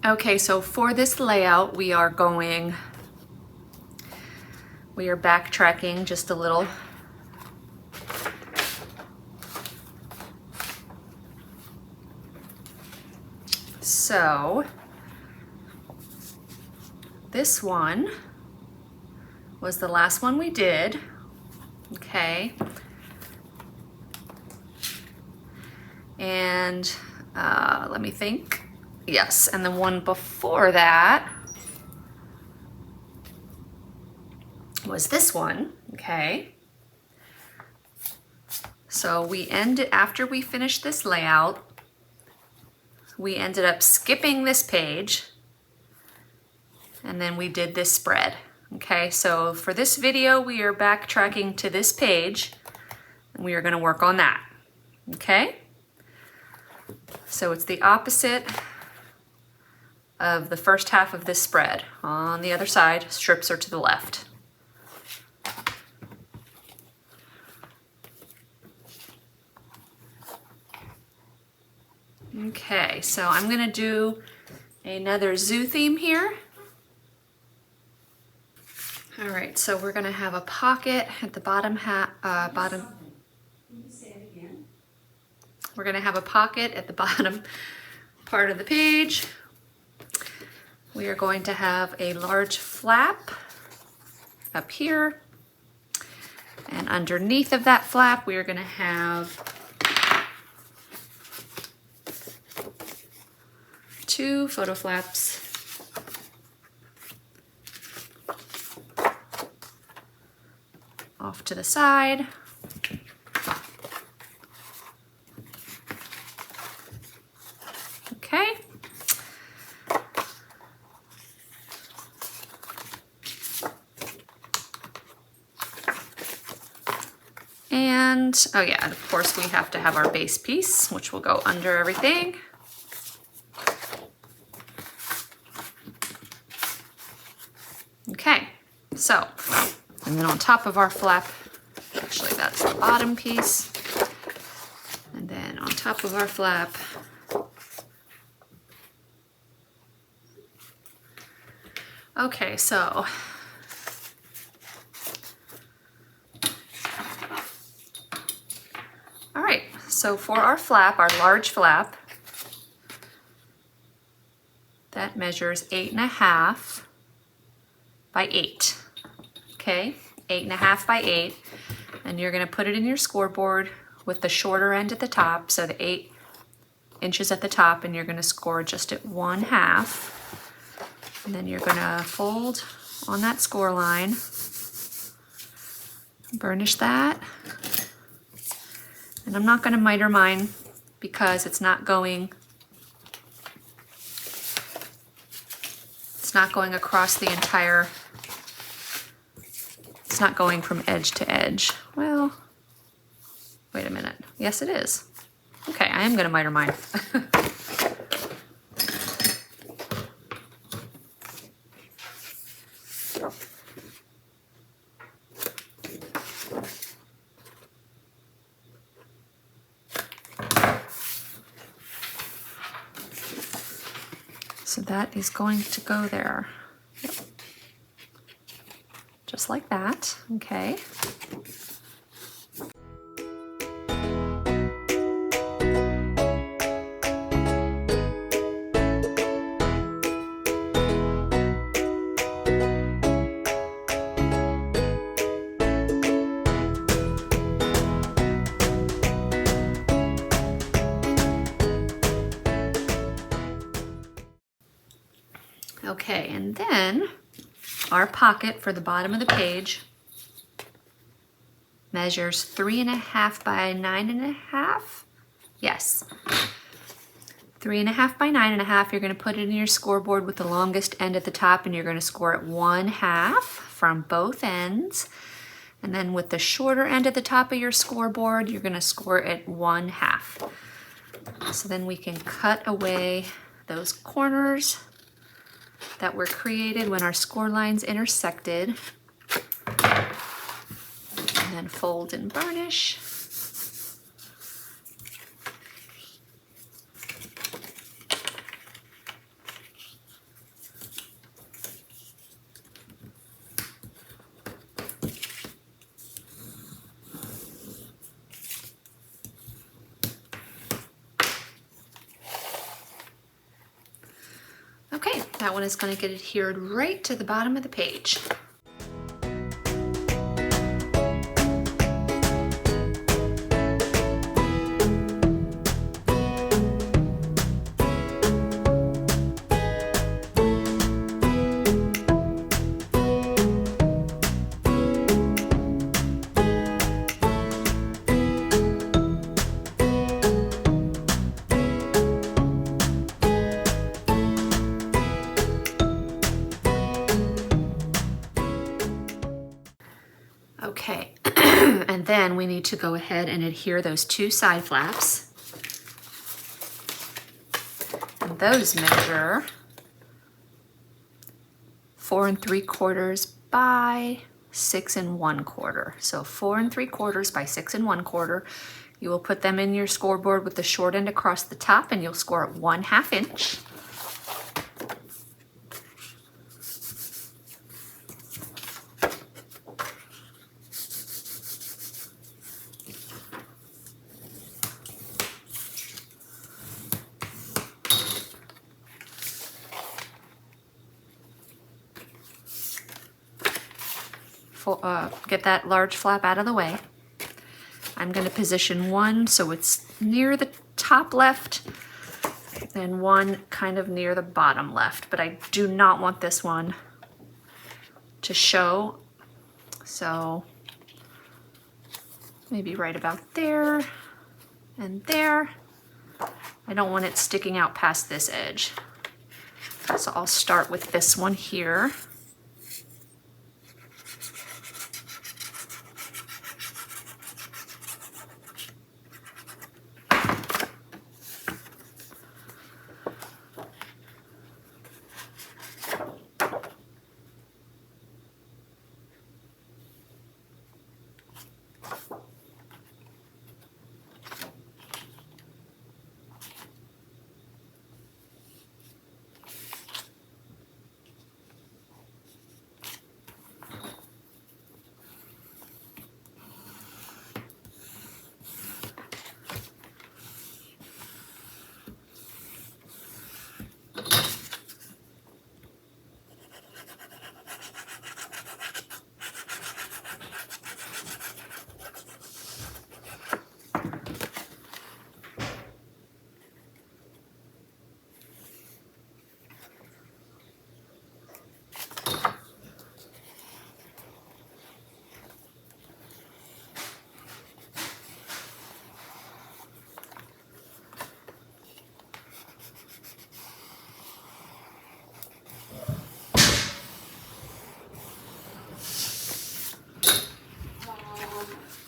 Okay, so for this layout, we are backtracking just a little. So this one was the last one we did, okay? And let me think. Yes, and the one before that was this one, okay? So after we finished this layout, we ended up skipping this page, and then we did this spread, okay? So for this video, we are backtracking to this page, and we are gonna work on that, okay? So it's the opposite of the first half of this spread. On the other side, strips are to the left. Okay, so I'm gonna do another zoo theme here. All right, so we're gonna have a pocket at the bottom. We're gonna have a pocket at the bottom part of the page. We are going to have a large flap up here, and underneath of that flap, we are gonna have 2 photo flaps. Off to the side. Okay. And, oh yeah, and of course we have to have our base piece, which will go under everything. Okay, so, and then on top of our flap, actually that's the bottom piece, and then on top of our flap, okay, so, all right, so for our flap, our large flap, that measures 8.5 by 8, okay? 8.5 by 8, and you're gonna put it in your scoreboard with the shorter end at the top, so the 8 inches at the top, and you're gonna score just at 1/2. And then you're gonna fold on that score line, burnish that. And I'm not gonna miter mine because it's not going across the entire, it's not going from edge to edge. Well, wait a minute. Yes, it is. Okay, I am gonna miter mine. So that is going to go there. Yep. Just like that, okay. Okay, and then our pocket for the bottom of the page measures 3.5 by 9.5. Yes. 3.5 by 9.5. You're going to put it in your scoreboard with the longest end at the top, and you're going to score it 1/2 from both ends. And then with the shorter end at the top of your scoreboard, you're going to score it 1/2. So then we can cut away those corners that were created when our score lines intersected, and then fold and burnish. That one is going to get adhered right to the bottom of the page. Okay, and then we need to go ahead and adhere those two side flaps. And those measure 4 3/4 by 6 1/4. So 4 3/4 by 6 1/4. You will put them in your scoreboard with the short end across the top, and you'll score at 1/2 inch. Get that large flap out of the way. I'm going to position one so it's near the top left and one kind of near the bottom left, but I do not want this one to show, so maybe right about there and there. I don't want it sticking out past this edge, so I'll start with this one here.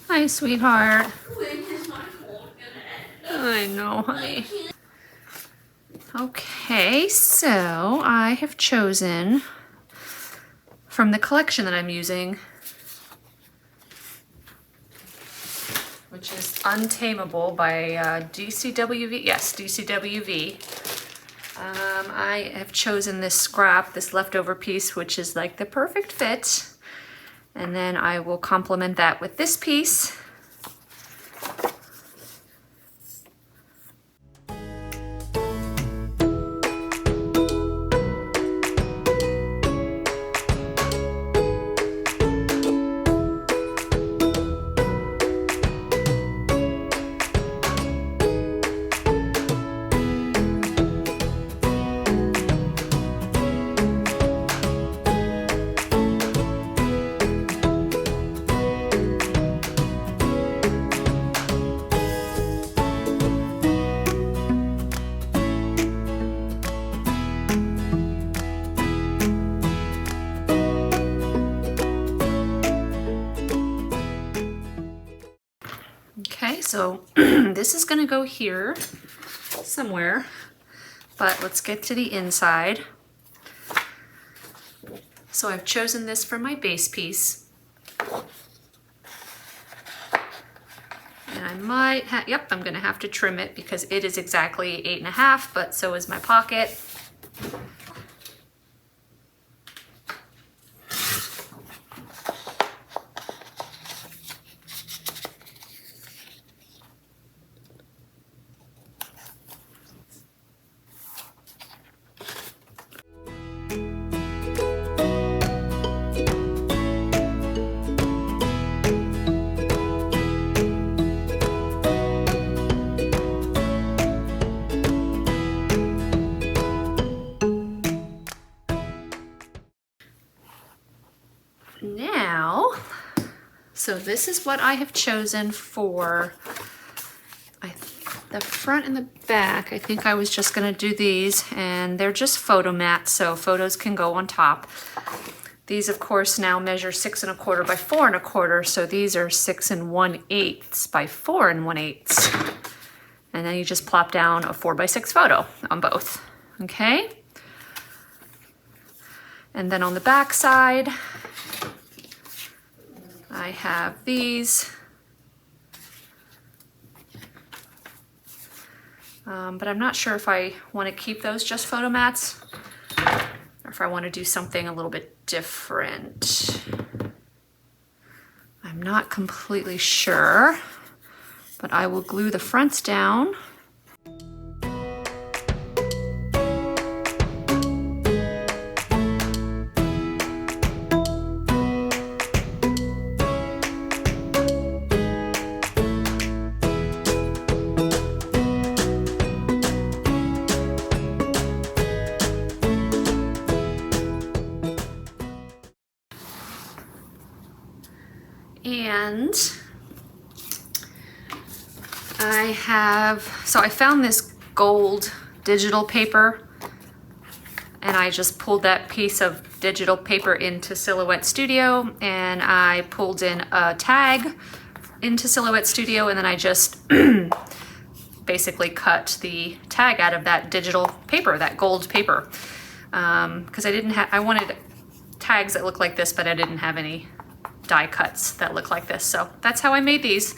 Hi, sweetheart. I know, honey. Okay, so I have chosen from the collection that I'm using, which is Untamable by DCWV. Yes, DCWV. I have chosen this scrap, this leftover piece, which is like the perfect fit. And then I will complement that with this piece. Okay, so this is gonna go here somewhere, but let's get to the inside. So I've chosen this for my base piece. And I might have, yep, I'm gonna have to trim it because it is exactly 8.5, but so is my pocket. So this is what I have chosen for the front and the back. I think I was just gonna do these, and they're just photo mats, so photos can go on top. These, of course, now measure 6 1/4 by 4 1/4, so these are 6 1/8 by 4 1/8. And then you just plop down a 4 by 6 photo on both, okay? And then on the back side, I have these. But I'm not sure if I want to keep those just photo mats or if I want to do something a little bit different. I'm not completely sure, but I will glue the fronts down. And I found this gold digital paper, and I just pulled that piece of digital paper into Silhouette Studio, and I pulled in a tag into Silhouette Studio, and then I just basically cut the tag out of that digital paper, that gold paper, because I wanted tags that look like this, but I didn't have any die cuts that look like this. So that's how I made these.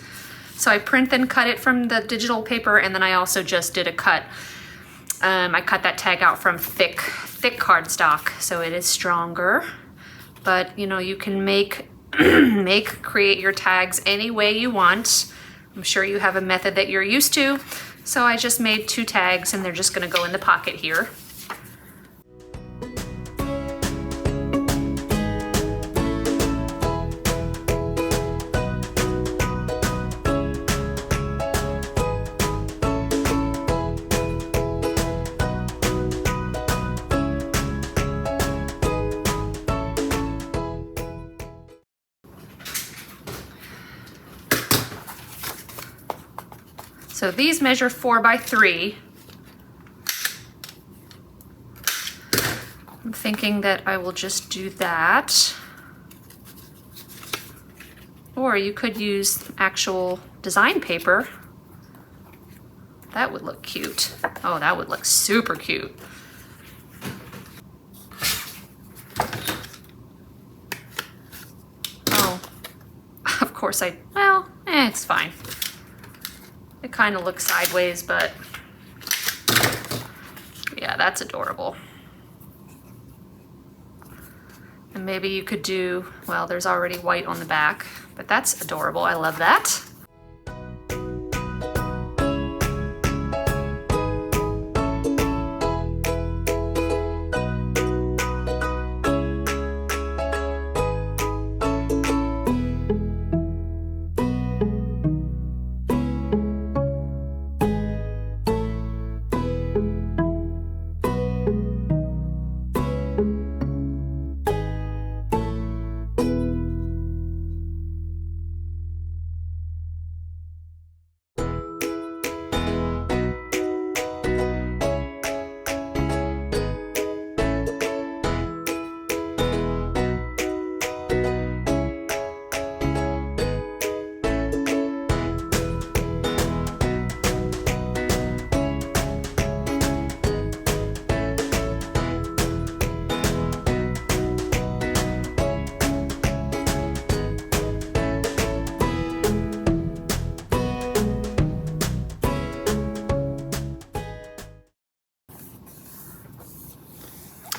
So I print and cut it from the digital paper, and then I also just did a cut. I cut that tag out from thick cardstock, so it is stronger. But you know, you can create your tags any way you want. I'm sure you have a method that you're used to. So I just made 2 tags, and they're just gonna go in the pocket here. So these measure 4 by 3. I'm thinking that I will just do that. Or you could use actual design paper. That would look cute. Oh, that would look super cute. Oh, of course it's fine. It kind of looks sideways, but yeah, that's adorable. And maybe you could do, well, there's already white on the back, but that's adorable. I love that.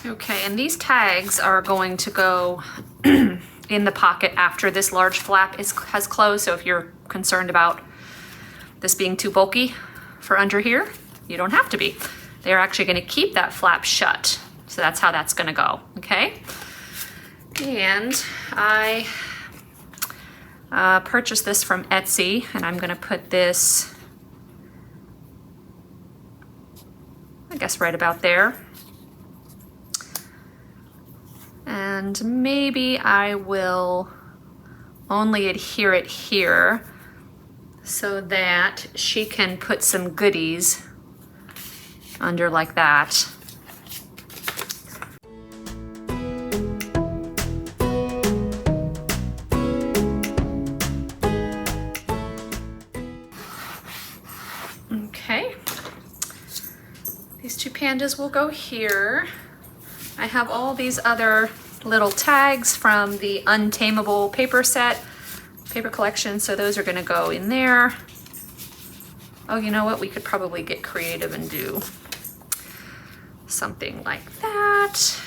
Okay, and these tags are going to go in the pocket after this large flap has closed. So if you're concerned about this being too bulky for under here, you don't have to be. They're actually going to keep that flap shut. So that's how that's going to go, okay? And I purchased this from Etsy, and I'm going to put this, I guess, right about there. And maybe I will only adhere it here so that she can put some goodies under like that. Okay, these two pandas will go here. I have all these other little tags from the Untamable paper collection, so those are gonna go in there. Oh, you know what? We could probably get creative and do something like that.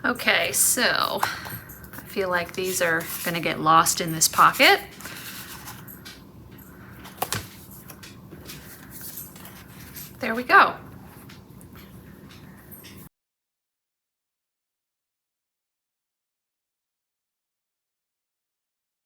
Okay, so I feel like these are gonna get lost in this pocket. There we go.